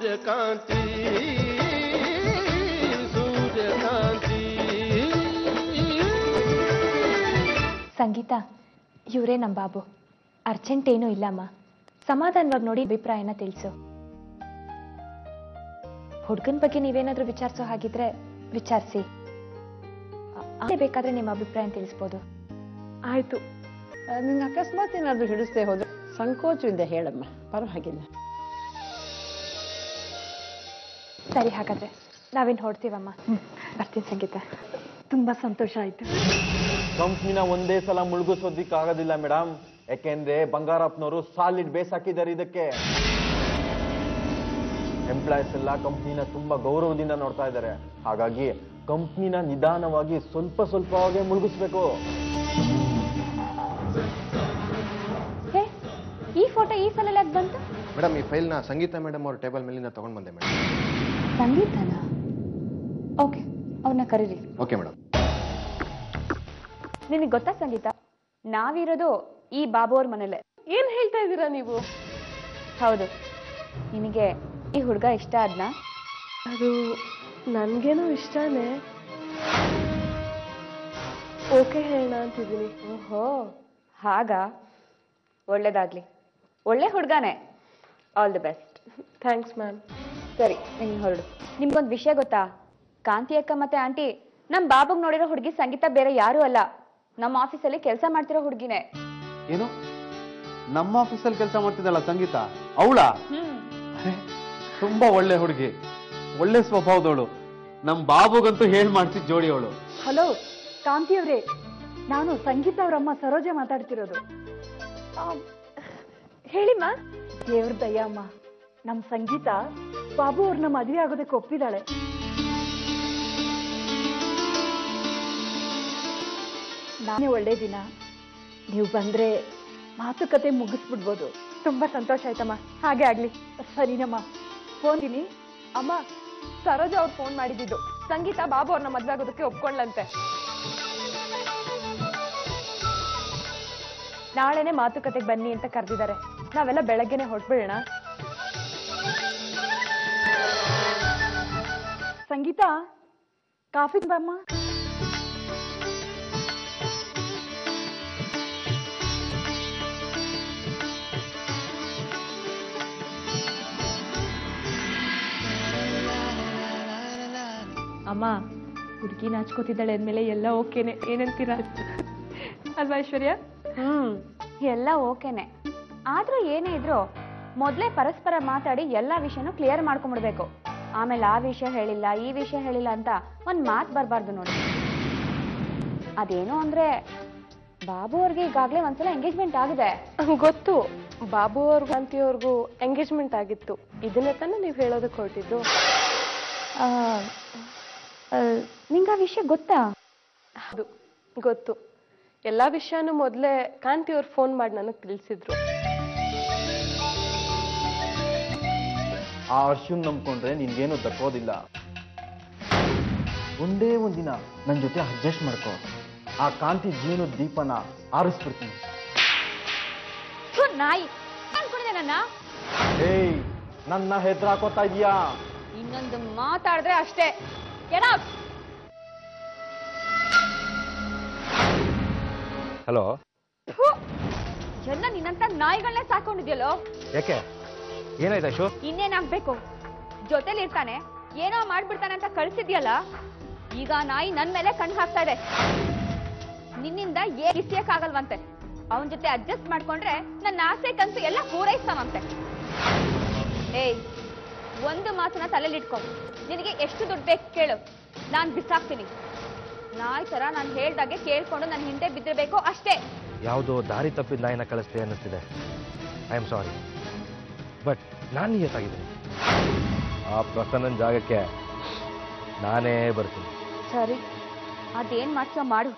ಸೂರ್ಯಕಾಂತಿ ಸೂರ್ಯಕಾಂತಿ. ಸಂಗೀತ, ಇವರೇ ನಮ್ಮ ಬಾಬು. ಅರ್ಜೆಂಟ್ ಏನೂ ಇಲ್ಲಮ್ಮ, ಸಮಾಧಾನವಾಗಿ ನೋಡಿ ಅಭಿಪ್ರಾಯನ ತಿಳಿಸು. ಹುಡುಗನ ಬಗ್ಗೆ ನೀವೇನಾದ್ರೂ ವಿಚಾರಿಸೋ ಹಾಗಿದ್ರೆ ವಿಚಾರಿಸಿ, ಬೇಕಾದ್ರೆ ನಿಮ್ಮ ಅಭಿಪ್ರಾಯ ತಿಳಿಸ್ಬೋದು. ಆಯ್ತು, ನಿನ್ನ ಅಕಸ್ಮಾತ್ ಏನಾದ್ರು ಹಿಡಿಸ್ತೇ ಹೋದ್ರೆ ಸಂಕೋಚವಿಂದ ಹೇಳಮ್ಮ, ಪರವಾಗಿಲ್ಲ. ಸರಿ, ಹಾಗಾದ್ರೆ ನಾವೇನು ಹೊಡ್ತೀವಮ್ಮ. ಬರ್ತೀನಿ ಸಂಗೀತ. ತುಂಬಾ ಸಂತೋಷ ಆಯ್ತು. ಕಂಪ್ನಿನ ಒಂದೇ ಸಲ ಮುಳುಗಿಸೋದಿಕ್ಕಾಗೋದಿಲ್ಲ ಮೇಡಮ್, ಯಾಕೆಂದ್ರೆ ಬಂಗಾರಪ್ಪನವರು ಸಾಲಿಡ್ ಬೇಸ್ ಹಾಕಿದ್ದಾರೆ ಇದಕ್ಕೆ. ಎಂಪ್ಲಾಯೀಸ್ ಎಲ್ಲ ಕಂಪ್ನಿನ ತುಂಬಾ ಗೌರವದಿಂದ ನೋಡ್ತಾ ಇದ್ದಾರೆ. ಹಾಗಾಗಿ ಕಂಪ್ನಿನ ನಿಧಾನವಾಗಿ ಸ್ವಲ್ಪವಾಗಿ ಮುಳುಗಿಸ್ಬೇಕು. ಈ ಫೋಟೋ ಈ ಫೈಲ್ ಯಾಕೆ ಬಂತು ಮೇಡಮ್? ಈ ಫೈಲ್ನ ಸಂಗೀತ ಮೇಡಮ್ ಅವ್ರ ಟೇಬಲ್ ಮೇಲಿಂದ ತಗೊಂಡ್ ಬಂದೆ ಮೇಡಮ್. ಸಂಗೀತನ? ಓಕೆ, ಅವ್ರನ್ನ ಕರೀರಿ. Okay madam. ನಿನಗೆ ಗೊತ್ತಾ ಸಂಗೀತ, ನಾವಿರೋದು ಈ ಬಾಬು ಅವ್ರ ಮನೇಲೆ. ಏನ್ ಹೇಳ್ತಾ ಇದ್ದೀರಾ ನೀವು? ಹೌದು. ನಿನಗೆ ಈ ಹುಡುಗ ಇಷ್ಟ ಆದ್ನಾ? ಅದು ನನ್ಗೇನೋ ಇಷ್ಟನೇ. ಓಕೆ ಹೇಳೋಣ ಅಂತಿದ್ದೀನಿ. ಓಹೋ, ಹಾಗ? ಒಳ್ಳೇದಾಗ್ಲಿ, ಒಳ್ಳೆ ಹುಡುಗಾನೆ. All the best. Thanks ma'am. ಸರಿ, ನಿನ್ ಹೊರಡು. ನಿಮ್ಗೊಂದು ವಿಷಯ ಗೊತ್ತಾ? ಕಾಂತಿ ಅಕ್ಕ ಮತ್ತೆ ಆಂಟಿ ನಮ್ ಬಾಬುಗ್ ನೋಡಿರೋ ಹುಡುಗಿ ಸಂಗೀತ ಬೇರೆ ಯಾರು ಅಲ್ಲ, ನಮ್ಮ ಆಫೀಸಲ್ಲಿ ಕೆಲಸ ಮಾಡ್ತಿರೋ ಹುಡುಗಿನೇ. ಏನು, ನಮ್ಮ ಆಫೀಸಲ್ಲಿ ಕೆಲಸ ಮಾಡ್ತಿದ್ದಲ್ಲ ಸಂಗೀತ, ಅವಳ? ತುಂಬಾ ಒಳ್ಳೆ ಹುಡುಗಿ, ಒಳ್ಳೆ ಸ್ವಭಾವದವಳು. ನಮ್ ಬಾಬುಗಂತೂ ಹೇಳ್ ಮಾಡ್ತಿದ್ ಜೋಡಿ ಅವಳು. ಹಲೋ ಕಾಂತಿ ಅವ್ರೆ, ನಾನು ಸಂಗೀತ ಅವರಮ್ಮ ಸರೋಜ ಮಾತಾಡ್ತಿರೋದು. ಹೇಳಿಮ್ಮ. ದೇವ್ರ ದಯ್ಯಮ್ಮ, ನಮ್ ಸಂಗೀತ ಬಾಬು ಅವ್ರನ್ನ ಮದುವೆ ಆಗೋದಕ್ಕೆ ಒಪ್ಪಿದಾಳೆ. ನಾನೇ ಒಳ್ಳೆ ದಿನ, ನೀವು ಬಂದ್ರೆ ಮಾತುಕತೆ ಮುಗಿಸ್ಬಿಡ್ಬೋದು. ತುಂಬಾ ಸಂತೋಷ ಆಯ್ತಮ್ಮ, ಹಾಗೆ ಆಗ್ಲಿ. ಸರಿನಮ್ಮ, ಫೋನ್ ತಿನಿ. ಅಮ್ಮ, ಸರೋಜ ಅವ್ರು ಫೋನ್ ಮಾಡಿದ್ದು ಸಂಗೀತ ಬಾಬು ಅವ್ರನ್ನ ಮದ್ವೆ ಆಗೋದಕ್ಕೆ ಒಪ್ಕೊಂಡ್ಲಂತೆ. ನಾಳೆನೆ ಮಾತುಕತೆಗೆ ಬನ್ನಿ ಅಂತ ಕರೆದಿದ್ದಾರೆ. ನಾವೆಲ್ಲ ಬೆಳಗ್ಗೆನೆ ಹೊರಟ್ಬಿಡೋಣ. ಸಂಗೀತ, ಕಾಫಿ ಬಮ್ಮ. ಅಮ್ಮ, ಹುಡುಗಿ ನಾಚ್ಕೋತಿದ್ದಾಳೆ ಅಂದ್ಮೇಲೆ ಎಲ್ಲ ಓಕೆನೆ, ಏನಂತೀರಾ? ಅಲ್ವಾ ಐಶ್ವರ್ಯ? ಎಲ್ಲ ಓಕೆನೆ. ಆದ್ರೂ ಏನೇ ಇದ್ರು ಮೊದ್ಲೇ ಪರಸ್ಪರ ಮಾತಾಡಿ ಎಲ್ಲಾ ವಿಷಯನೂ ಕ್ಲಿಯರ್ ಮಾಡ್ಕೊಂಡ್ಬಿಡ್ಬೇಕು. ಆಮೇಲೆ ಆ ವಿಷಯ ಹೇಳಿಲ್ಲ, ಈ ವಿಷಯ ಹೇಳಿಲ್ಲ ಅಂತ ಒಂದ್ ಮಾತು ಬರ್ಬಾರ್ದು ನೋಡಿ. ಅದೇನು ಅಂದ್ರೆ ಬಾಬು ಅವ್ರಿಗೆ ಈಗಾಗ್ಲೇ ಒಂದ್ಸಲ ಎಂಗೇಜ್ಮೆಂಟ್ ಆಗಿದೆ. ಗೊತ್ತು, ಬಾಬು ಅವ್ರಿಗೂ ಅಂತಿಯವ್ರಿಗೂ ಎಂಗೇಜ್ಮೆಂಟ್ ಆಗಿತ್ತು. ಇದನ್ನೇ ತಾನೇ ನೀವು ಹೇಳೋದಕ್ಕೆ ಹೊರಟಿದ್ದು? ನಿಂಗೆ ಆ ವಿಷಯ ಗೊತ್ತಾ? ಹೌದು, ಗೊತ್ತು. ಎಲ್ಲಾ ವಿಷಯನೂ ಮೊದಲೇ ಕಾಂತಿಯವ್ರು ಫೋನ್ ಮಾಡಿ ನನಗೆ ತಿಳಿಸಿದ್ರು. ಆ ಅರ್ಶುನ್ ನಂಬ್ಕೊಂಡ್ರೆ ನಿನ್ಗೇನು ದಕ್ಕೋದಿಲ್ಲ. ಒಂದೇ ಒಂದಿನ ನನ್ನ ಜೊತೆ ಅಡ್ಜಸ್ಟ್ ಮಾಡ್ಕೋ, ಆ ಕಾಂತಿ ಜೀವನದ ದೀಪನ ಆರಿಸ್ಬಿಡ್ತೀನಿ. ನಾಯಿ ಅನ್ಕೊಂಡಿದೆ ನನ್ನ. ಏಯ್, ನನ್ನ ಹೆದ್ರಾಕೋತಾ ಇದೀಯಾ? ಇನ್ನೊಂದು ಮಾತಾಡಿದ್ರೆ ಅಷ್ಟೇ. ಹಲೋ, ಜನ ನಿನ್ನಂತ ನಾಯಿಗಳನ್ನೇ ಸಾಕೊಂಡಿದ್ಯಲ್ಲೋ. ಯಾಕೆ, ಏನಾಯ್ತು ಅಶು? ಇನ್ನೇನಾಗ್ಬೇಕು, ಜೊತೆಲಿ ಇರ್ತಾನೆ ಏನೋ ಮಾಡ್ಬಿಡ್ತಾನೆ ಅಂತ ಕಳ್ಸಿದ್ಯಲ್ಲ, ಈಗ ನಾಯಿ ನನ್ ಮೇಲೆ ಕಣ್ಣು ಹಾಕ್ತಾ ಇದೆ. ನಿನ್ನಿಂದ ಇಸಿಯಕ್ಕಾಗಲ್ವಂತೆ. ಅವನ ಜೊತೆ ಅಡ್ಜಸ್ಟ್ ಮಾಡ್ಕೊಂಡ್ರೆ ನನ್ನ ಆಸೆ ಕನ್ಸು ಎಲ್ಲ ಪೂರೈಸ್ತಾವಂತೆ. ಏಯ್, ಒಂದು ಮಾತನ್ನ ತಲೆಲಿಟ್ಕೊ. ನಿನಗೆ ಎಷ್ಟು ದುಡ್ಡು ಬೇಕು ಕೇಳು, ನಾನ್ ಬಿಸಾಕ್ತೀನಿ. ನಾಯಿ ತರ ನಾನು ಹೇಳ್ದಾಗೆ ಕೇಳ್ಕೊಂಡು ನನ್ನ ಹಿಂದೆ ಬಿದ್ದಿರ್ಬೇಕು ಅಷ್ಟೇ. ಯಾವುದೋ ದಾರಿ ತಪ್ಪಿದ ನಾಯಿನ ಕಳಿಸ್ತೆ ಅನ್ನಿಸ್ತಿದೆ. ಐ ಆಮ್ ಸಾರಿ, ಬಟ್ ನಾನು ನಿಯತ್ತಾಗಿದ್ದೀನಿ. ಆ ಪ್ರಸನ್ನನ ಜಾಗಕ್ಕೆ ನಾನೇ ಬರ್ತೀನಿ. ಸರಿ, ಅದೇನ್ ಮಾಡ್ತೀಯೋ ಮಾಡು.